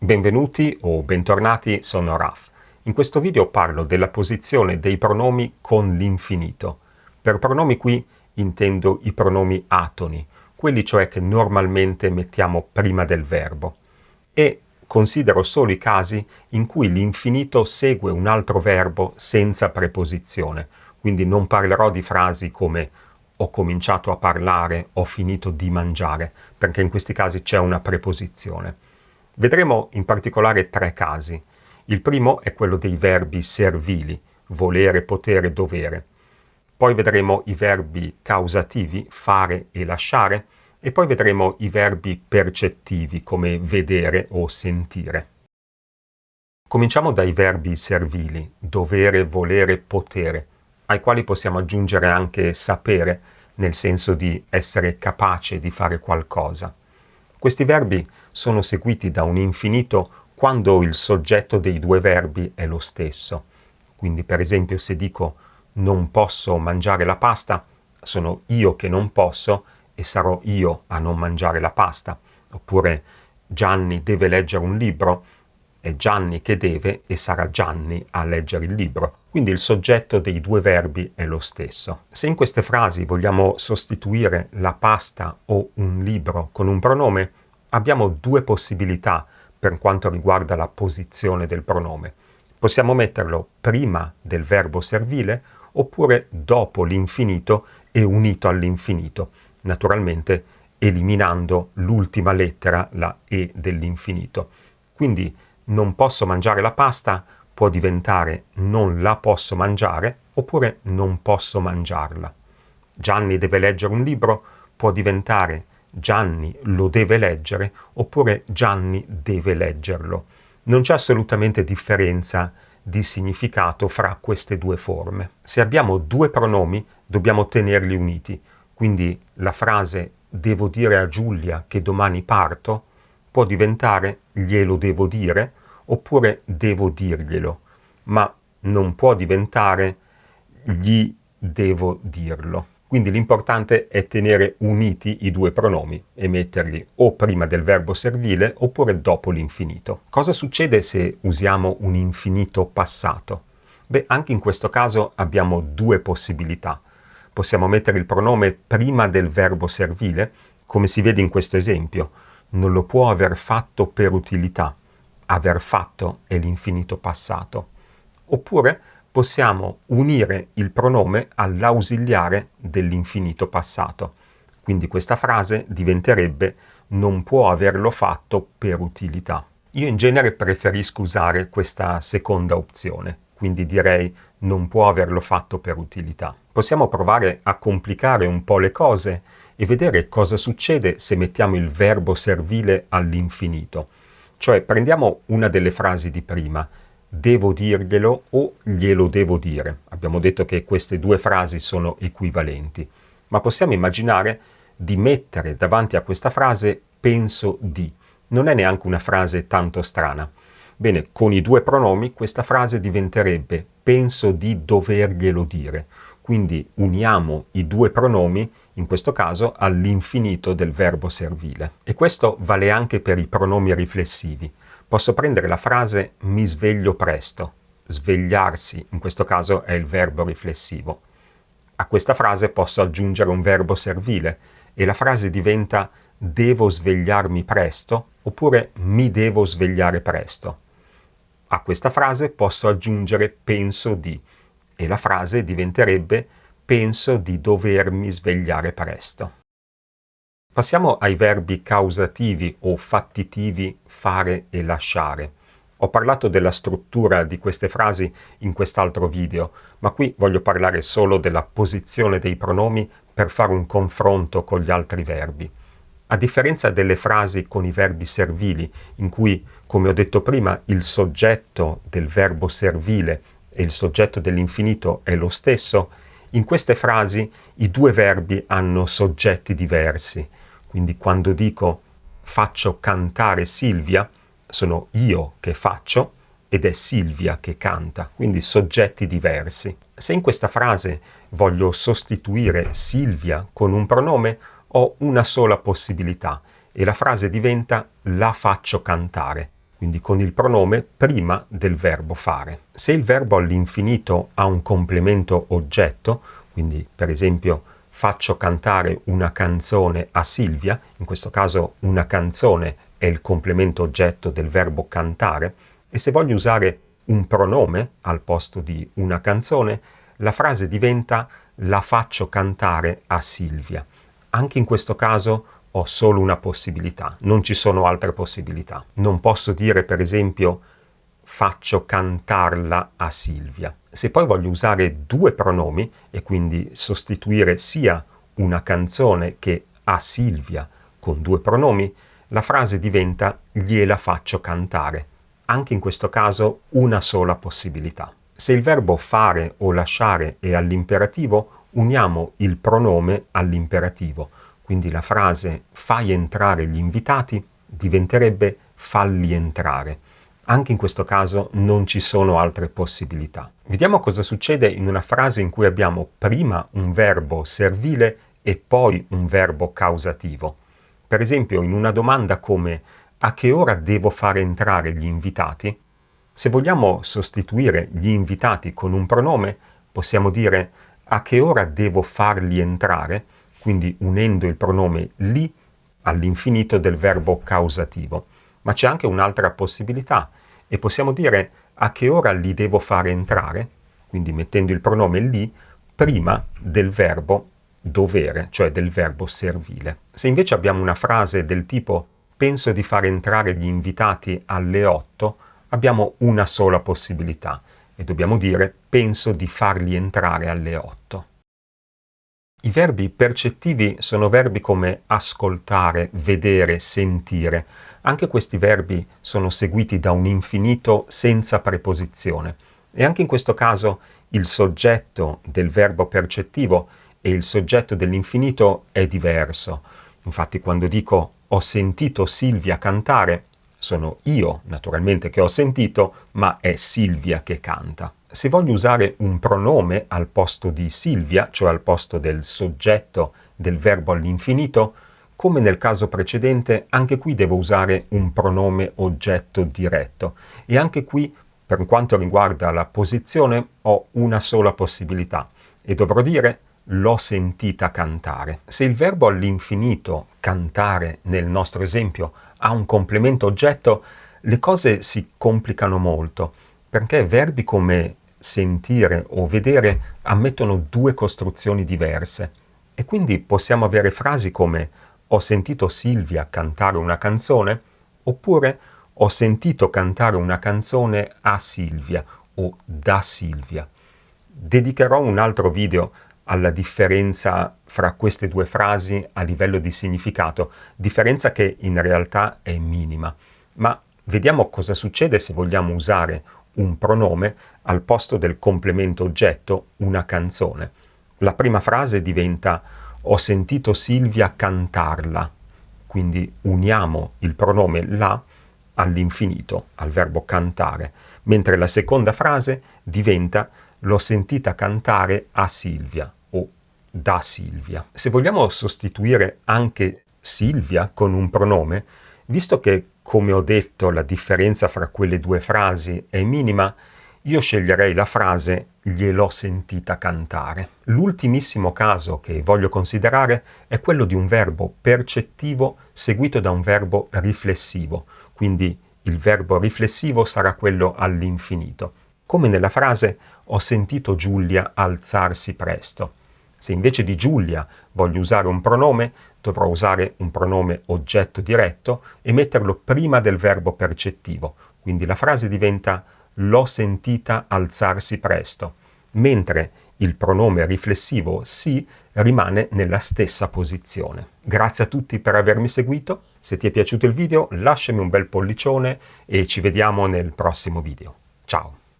Benvenuti o bentornati, sono Raf. In questo video parlo della posizione dei pronomi con l'infinito. Per pronomi qui intendo i pronomi atoni, quelli cioè che normalmente mettiamo prima del verbo. E considero solo i casi in cui l'infinito segue un altro verbo senza preposizione. Quindi non parlerò di frasi come ho cominciato a parlare, ho finito di mangiare, perché in questi casi c'è una preposizione. Vedremo in particolare tre casi. Il primo è quello dei verbi servili, volere, potere, dovere. Poi vedremo i verbi causativi, fare e lasciare, e poi vedremo i verbi percettivi, come vedere o sentire. Cominciamo dai verbi servili, dovere, volere, potere, ai quali possiamo aggiungere anche sapere, nel senso di essere capace di fare qualcosa. Questi verbi sono seguiti da un infinito quando il soggetto dei due verbi è lo stesso. Quindi, per esempio, se dico non posso mangiare la pasta, sono io che non posso e sarò io a non mangiare la pasta. Oppure Gianni deve leggere un libro, è Gianni che deve e sarà Gianni a leggere il libro. Quindi il soggetto dei due verbi è lo stesso. Se in queste frasi vogliamo sostituire la pasta o un libro con un pronome, abbiamo due possibilità per quanto riguarda la posizione del pronome. Possiamo metterlo prima del verbo servile oppure dopo l'infinito e unito all'infinito, naturalmente eliminando l'ultima lettera, la E dell'infinito. Quindi non posso mangiare la pasta può diventare non la posso mangiare oppure non posso mangiarla. Gianni deve leggere un libro può diventare Gianni lo deve leggere oppure Gianni deve leggerlo. Non c'è assolutamente differenza di significato fra queste due forme. Se abbiamo due pronomi dobbiamo tenerli uniti, quindi la frase devo dire a Giulia che domani parto può diventare glielo devo dire oppure devo dirglielo, ma non può diventare gli devo dirlo. Quindi l'importante è tenere uniti i due pronomi e metterli o prima del verbo servile oppure dopo l'infinito. Cosa succede se usiamo un infinito passato? Beh, anche in questo caso abbiamo due possibilità. Possiamo mettere il pronome prima del verbo servile, come si vede in questo esempio. Non lo può aver fatto per utilità. Aver fatto è l'infinito passato. Oppure possiamo unire il pronome all'ausiliare dell'infinito passato. Quindi questa frase diventerebbe non può averlo fatto per utilità. Io in genere preferisco usare questa seconda opzione, quindi direi non può averlo fatto per utilità. Possiamo provare a complicare un po' le cose e vedere cosa succede se mettiamo il verbo servile all'infinito. Cioè prendiamo una delle frasi di prima, devo dirglielo o glielo devo dire. Abbiamo detto che queste due frasi sono equivalenti, ma possiamo immaginare di mettere davanti a questa frase penso di. Non è neanche una frase tanto strana. Bene, con i due pronomi questa frase diventerebbe penso di doverglielo dire. Quindi uniamo i due pronomi, in questo caso, all'infinito del verbo servile. E questo vale anche per i pronomi riflessivi. Posso prendere la frase mi sveglio presto. Svegliarsi, in questo caso, è il verbo riflessivo. A questa frase posso aggiungere un verbo servile e la frase diventa devo svegliarmi presto oppure mi devo svegliare presto. A questa frase posso aggiungere penso di e la frase diventerebbe penso di dovermi svegliare presto. Passiamo ai verbi causativi o fattitivi fare e lasciare. Ho parlato della struttura di queste frasi in quest'altro video, ma qui voglio parlare solo della posizione dei pronomi per fare un confronto con gli altri verbi. A differenza delle frasi con i verbi servili, in cui, come ho detto prima, il soggetto del verbo servile e il soggetto dell'infinito è lo stesso, in queste frasi i due verbi hanno soggetti diversi. Quindi quando dico faccio cantare Silvia, sono io che faccio ed è Silvia che canta, quindi soggetti diversi. Se in questa frase voglio sostituire Silvia con un pronome, ho una sola possibilità e la frase diventa la faccio cantare. quindi con il pronome prima del verbo fare. Se il verbo all'infinito ha un complemento oggetto, quindi per esempio faccio cantare una canzone a Silvia, in questo caso una canzone è il complemento oggetto del verbo cantare, e se voglio usare un pronome al posto di una canzone, la frase diventa la faccio cantare a Silvia. Anche in questo caso ho solo una possibilità, non ci sono altre possibilità. Non posso dire, per esempio, faccio cantarla a Silvia. Se poi voglio usare due pronomi e quindi sostituire sia una canzone che a Silvia con due pronomi, la frase diventa gliela faccio cantare. Anche in questo caso una sola possibilità. Se il verbo fare o lasciare è all'imperativo, uniamo il pronome all'imperativo. Quindi la frase fai entrare gli invitati diventerebbe falli entrare. Anche in questo caso non ci sono altre possibilità. Vediamo cosa succede in una frase in cui abbiamo prima un verbo servile e poi un verbo causativo. Per esempio, in una domanda come a che ora devo fare entrare gli invitati? Se vogliamo sostituire gli invitati con un pronome, possiamo dire a che ora devo farli entrare, quindi unendo il pronome li all'infinito del verbo causativo. Ma c'è anche un'altra possibilità e possiamo dire a che ora li devo fare entrare, quindi mettendo il pronome li prima del verbo dovere, cioè del verbo servile. Se invece abbiamo una frase del tipo penso di fare entrare gli invitati alle 8, abbiamo una sola possibilità e dobbiamo dire penso di farli entrare alle 8. I verbi percettivi sono verbi come ascoltare, vedere, sentire. Anche questi verbi sono seguiti da un infinito senza preposizione e anche in questo caso il soggetto del verbo percettivo e il soggetto dell'infinito è diverso. Infatti quando dico ho sentito Silvia cantare, sono io naturalmente che ho sentito, ma è Silvia che canta. Se voglio usare un pronome al posto di Silvia, cioè al posto del soggetto del verbo all'infinito, come nel caso precedente, anche qui devo usare un pronome oggetto diretto. E anche qui, per quanto riguarda la posizione, ho una sola possibilità e dovrò dire l'ho sentita cantare. Se il verbo all'infinito, cantare, nel nostro esempio, ha un complemento oggetto, le cose si complicano molto, perché verbi come sentire o vedere ammettono due costruzioni diverse. E quindi possiamo avere frasi come ho sentito Silvia cantare una canzone, oppure ho sentito cantare una canzone a Silvia o da Silvia. Dedicherò un altro video alla differenza fra queste due frasi a livello di significato, differenza che in realtà è minima. Ma vediamo cosa succede se vogliamo usare un pronome al posto del complemento oggetto una canzone. La prima frase diventa ho sentito Silvia cantarla, quindi uniamo il pronome la all'infinito, al verbo cantare, mentre la seconda frase diventa l'ho sentita cantare a Silvia o da Silvia. Se vogliamo sostituire anche Silvia con un pronome, visto che, come ho detto, la differenza fra quelle due frasi è minima, io sceglierei la frase gliel'ho sentita cantare. L'ultimissimo caso che voglio considerare è quello di un verbo percettivo seguito da un verbo riflessivo, quindi il verbo riflessivo sarà quello all'infinito. Come nella frase ho sentito Giulia alzarsi presto. Se invece di Giulia voglio usare un pronome, dovrò usare un pronome oggetto diretto e metterlo prima del verbo percettivo. Quindi la frase diventa l'ho sentita alzarsi presto, mentre il pronome riflessivo si rimane nella stessa posizione. Grazie a tutti per avermi seguito. Se ti è piaciuto il video lasciami un bel pollicione e ci vediamo nel prossimo video. Ciao!